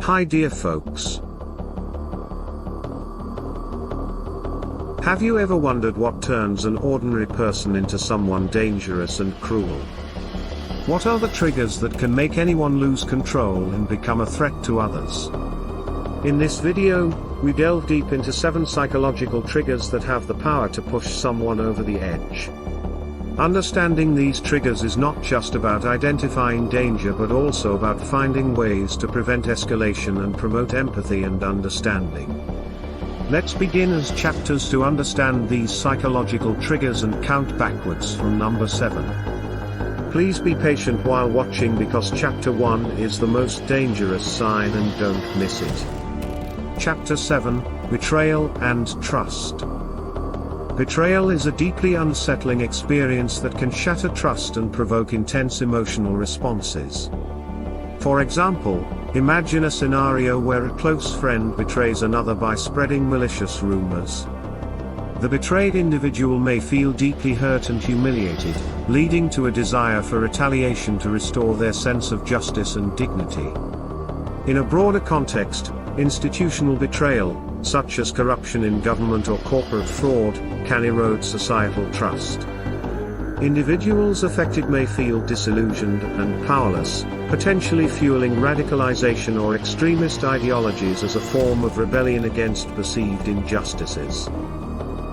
Hi dear folks. Have you ever wondered what turns an ordinary person into someone dangerous and cruel? What are the triggers that can make anyone lose control and become a threat to others? In this video, we delve deep into 7 psychological triggers that have the power to push someone over the edge. Understanding these triggers is not just about identifying danger but also about finding ways to prevent escalation and promote empathy and understanding. Let's begin as chapters to understand these psychological triggers and count backwards from number 7. Please be patient while watching because chapter 1 is the most dangerous sign and don't miss it. Chapter 7, Betrayal and Trust. Betrayal is a deeply unsettling experience that can shatter trust and provoke intense emotional responses. For example, imagine a scenario where a close friend betrays another by spreading malicious rumors. The betrayed individual may feel deeply hurt and humiliated, leading to a desire for retaliation to restore their sense of justice and dignity. In a broader context, institutional betrayal, such as corruption in government or corporate fraud, can erode societal trust. Individuals affected may feel disillusioned and powerless, potentially fueling radicalization or extremist ideologies as a form of rebellion against perceived injustices.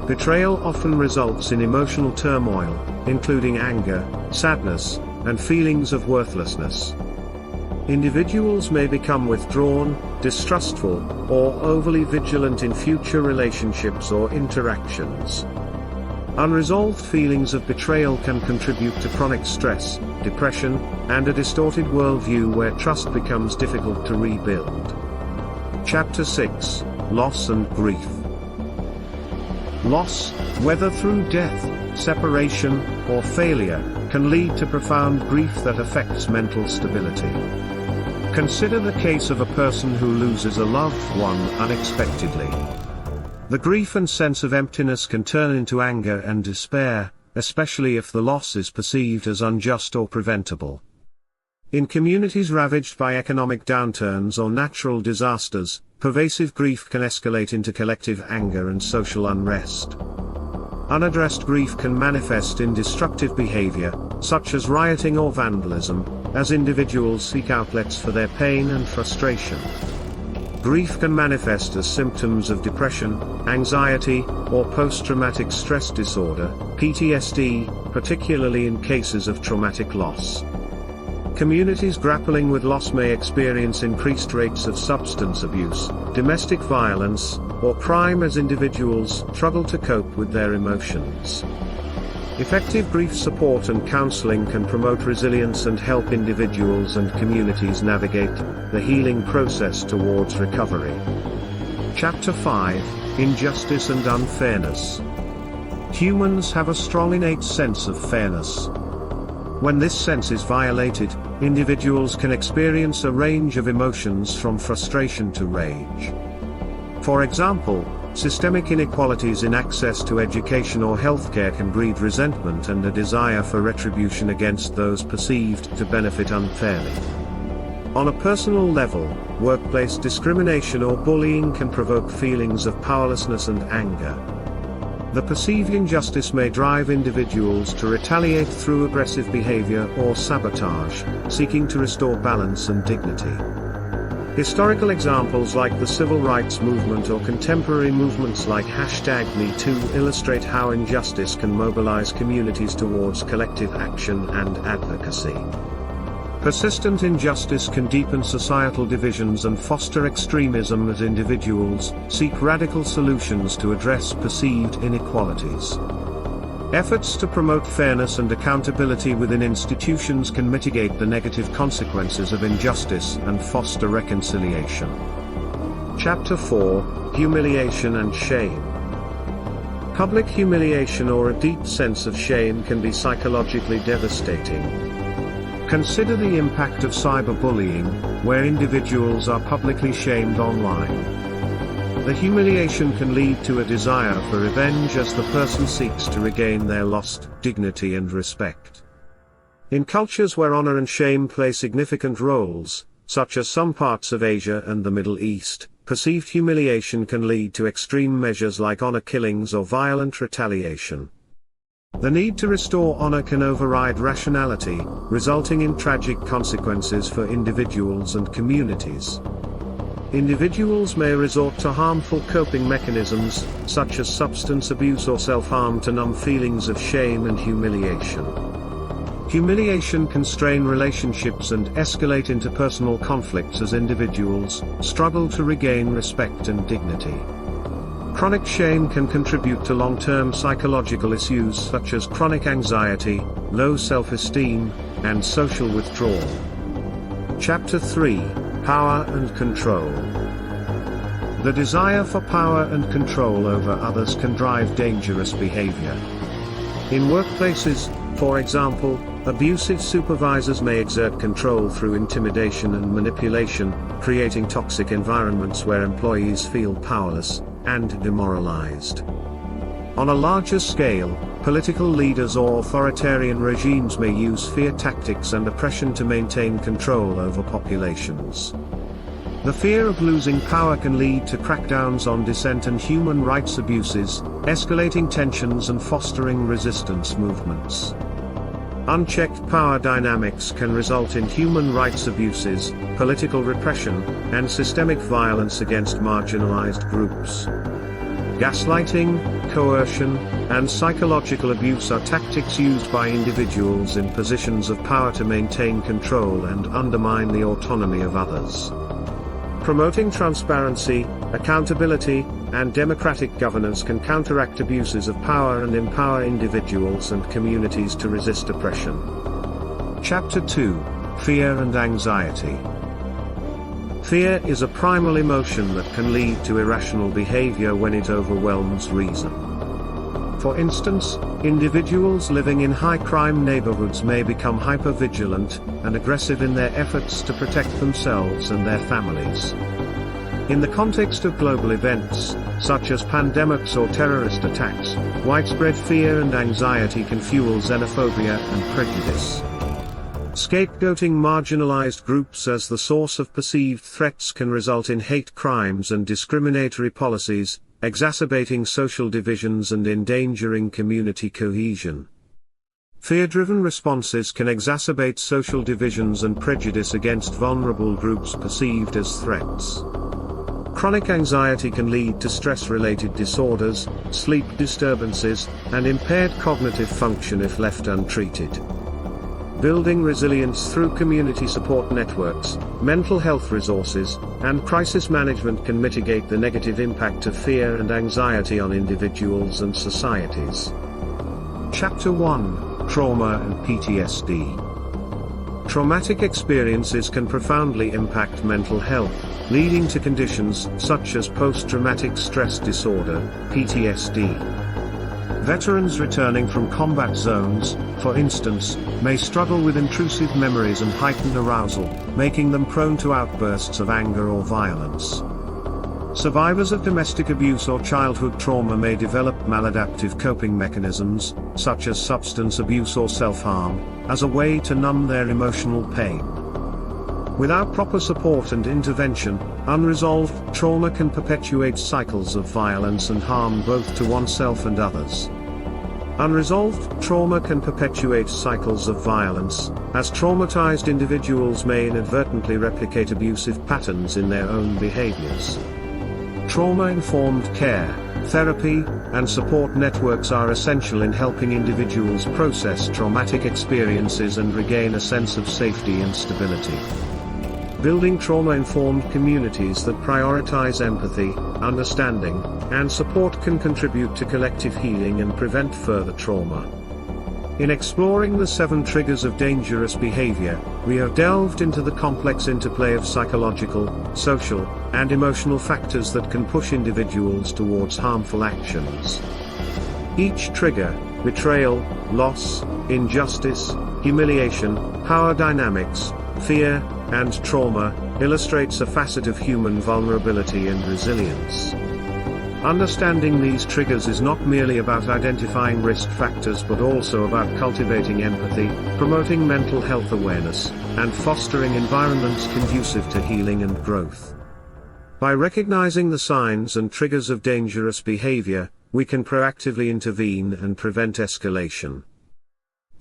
Betrayal often results in emotional turmoil, including anger, sadness, and feelings of worthlessness. Individuals may become withdrawn, distrustful, or overly vigilant in future relationships or interactions. Unresolved feelings of betrayal can contribute to chronic stress, depression, and a distorted worldview where trust becomes difficult to rebuild. Chapter 6, Loss and Grief. Loss, whether through death, separation, or failure, can lead to profound grief that affects mental stability. Consider the case of a person who loses a loved one unexpectedly. The grief and sense of emptiness can turn into anger and despair, especially if the loss is perceived as unjust or preventable. In communities ravaged by economic downturns or natural disasters, pervasive grief can escalate into collective anger and social unrest. Unaddressed grief can manifest in destructive behavior, such as rioting or vandalism, as individuals seek outlets for their pain and frustration. Grief can manifest as symptoms of depression, anxiety, or post-traumatic stress disorder, PTSD, particularly in cases of traumatic loss. Communities grappling with loss may experience increased rates of substance abuse, domestic violence, or crime as individuals struggle to cope with their emotions. Effective grief support and counseling can promote resilience and help individuals and communities navigate the healing process towards recovery. Chapter 5, Injustice and Unfairness. Humans have a strong innate sense of fairness. When this sense is violated, individuals can experience a range of emotions from frustration to rage. For example, systemic inequalities in access to education or healthcare can breed resentment and a desire for retribution against those perceived to benefit unfairly. On a personal level, workplace discrimination or bullying can provoke feelings of powerlessness and anger. The perceived injustice may drive individuals to retaliate through aggressive behavior or sabotage, seeking to restore balance and dignity. Historical examples like the civil rights movement or contemporary movements like #MeToo illustrate how injustice can mobilize communities towards collective action and advocacy. Persistent injustice can deepen societal divisions and foster extremism as individuals seek radical solutions to address perceived inequalities. Efforts to promote fairness and accountability within institutions can mitigate the negative consequences of injustice and foster reconciliation. Chapter 4, Humiliation and Shame. Public humiliation or a deep sense of shame can be psychologically devastating. Consider the impact of cyberbullying, where individuals are publicly shamed online. The humiliation can lead to a desire for revenge as the person seeks to regain their lost dignity and respect. In cultures where honor and shame play significant roles, such as some parts of Asia and the Middle East, perceived humiliation can lead to extreme measures like honor killings or violent retaliation. The need to restore honor can override rationality, resulting in tragic consequences for individuals and communities. Individuals may resort to harmful coping mechanisms, such as substance abuse or self-harm, to numb feelings of shame and humiliation. Humiliation can strain relationships and escalate into personal conflicts as individuals struggle to regain respect and dignity. Chronic shame can contribute to long-term psychological issues such as chronic anxiety, low self-esteem, and social withdrawal. Chapter 3: Power and Control. The desire for power and control over others can drive dangerous behavior. In workplaces, for example, abusive supervisors may exert control through intimidation and manipulation, creating toxic environments where employees feel powerless and demoralized. On a larger scale, political leaders or authoritarian regimes may use fear tactics and oppression to maintain control over populations. The fear of losing power can lead to crackdowns on dissent and human rights abuses, escalating tensions and fostering resistance movements. Unchecked power dynamics can result in human rights abuses, political repression, and systemic violence against marginalized groups. Gaslighting, coercion, and psychological abuse are tactics used by individuals in positions of power to maintain control and undermine the autonomy of others. Promoting transparency, accountability, and democratic governance can counteract abuses of power and empower individuals and communities to resist oppression. Chapter 2: Fear and Anxiety. Fear is a primal emotion that can lead to irrational behavior when it overwhelms reason. For instance, individuals living in high-crime neighborhoods may become hyper-vigilant and aggressive in their efforts to protect themselves and their families. In the context of global events, such as pandemics or terrorist attacks, widespread fear and anxiety can fuel xenophobia and prejudice. Scapegoating marginalized groups as the source of perceived threats can result in hate crimes and discriminatory policies, exacerbating social divisions and endangering community cohesion. Fear-driven responses can exacerbate social divisions and prejudice against vulnerable groups perceived as threats. Chronic anxiety can lead to stress-related disorders, sleep disturbances, and impaired cognitive function if left untreated. Building resilience through community support networks, mental health resources, and crisis management can mitigate the negative impact of fear and anxiety on individuals and societies. Chapter 1: Trauma and PTSD. Traumatic experiences can profoundly impact mental health, leading to conditions such as post-traumatic stress disorder, PTSD. Veterans returning from combat zones, for instance, may struggle with intrusive memories and heightened arousal, making them prone to outbursts of anger or violence. Survivors of domestic abuse or childhood trauma may develop maladaptive coping mechanisms, such as substance abuse or self-harm, as a way to numb their emotional pain. Without proper support and intervention, unresolved trauma can perpetuate cycles of violence and harm both to oneself and others. Unresolved trauma can perpetuate cycles of violence, as traumatized individuals may inadvertently replicate abusive patterns in their own behaviors. Trauma-informed care, therapy, and support networks are essential in helping individuals process traumatic experiences and regain a sense of safety and stability. Building trauma-informed communities that prioritize empathy, understanding, and support can contribute to collective healing and prevent further trauma. In exploring the 7 triggers of dangerous behavior, we have delved into the complex interplay of psychological, social, and emotional factors that can push individuals towards harmful actions. Each trigger, betrayal, loss, injustice, humiliation, power dynamics, fear, and trauma, illustrates a facet of human vulnerability and resilience. Understanding these triggers is not merely about identifying risk factors but also about cultivating empathy, promoting mental health awareness, and fostering environments conducive to healing and growth. By recognizing the signs and triggers of dangerous behavior, we can proactively intervene and prevent escalation.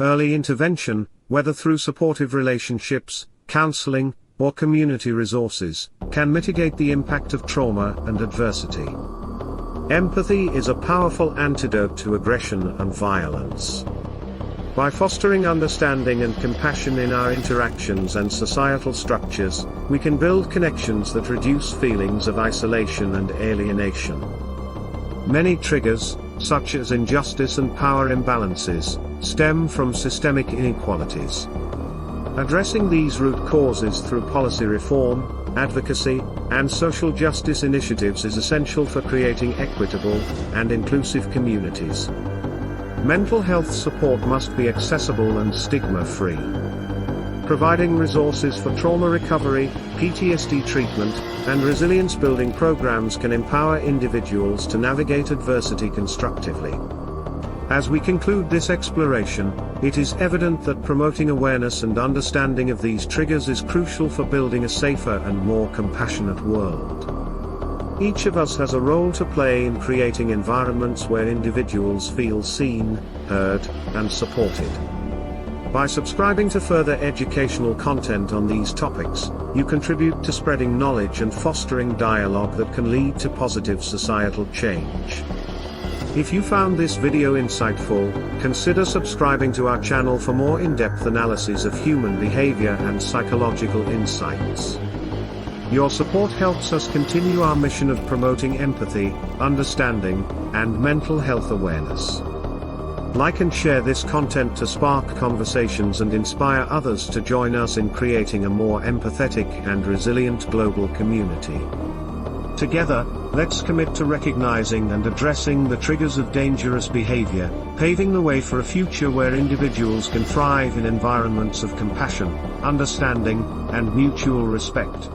Early intervention, whether through supportive relationships, counseling, or community resources, can mitigate the impact of trauma and adversity. Empathy is a powerful antidote to aggression and violence. By fostering understanding and compassion in our interactions and societal structures, we can build connections that reduce feelings of isolation and alienation. Many triggers, such as injustice and power imbalances, stem from systemic inequalities. Addressing these root causes through policy reform, advocacy, and social justice initiatives is essential for creating equitable and inclusive communities. Mental health support must be accessible and stigma-free. Providing resources for trauma recovery, PTSD treatment, and resilience-building programs can empower individuals to navigate adversity constructively. As we conclude this exploration, it is evident that promoting awareness and understanding of these triggers is crucial for building a safer and more compassionate world. Each of us has a role to play in creating environments where individuals feel seen, heard, and supported. By subscribing to further educational content on these topics, you contribute to spreading knowledge and fostering dialogue that can lead to positive societal change. If you found this video insightful, consider subscribing to our channel for more in-depth analysis of human behavior and psychological insights. Your support helps us continue our mission of promoting empathy, understanding, and mental health awareness. Like and share this content to spark conversations and inspire others to join us in creating a more empathetic and resilient global community. Together, let's commit to recognizing and addressing the triggers of dangerous behavior, paving the way for a future where individuals can thrive in environments of compassion, understanding, and mutual respect.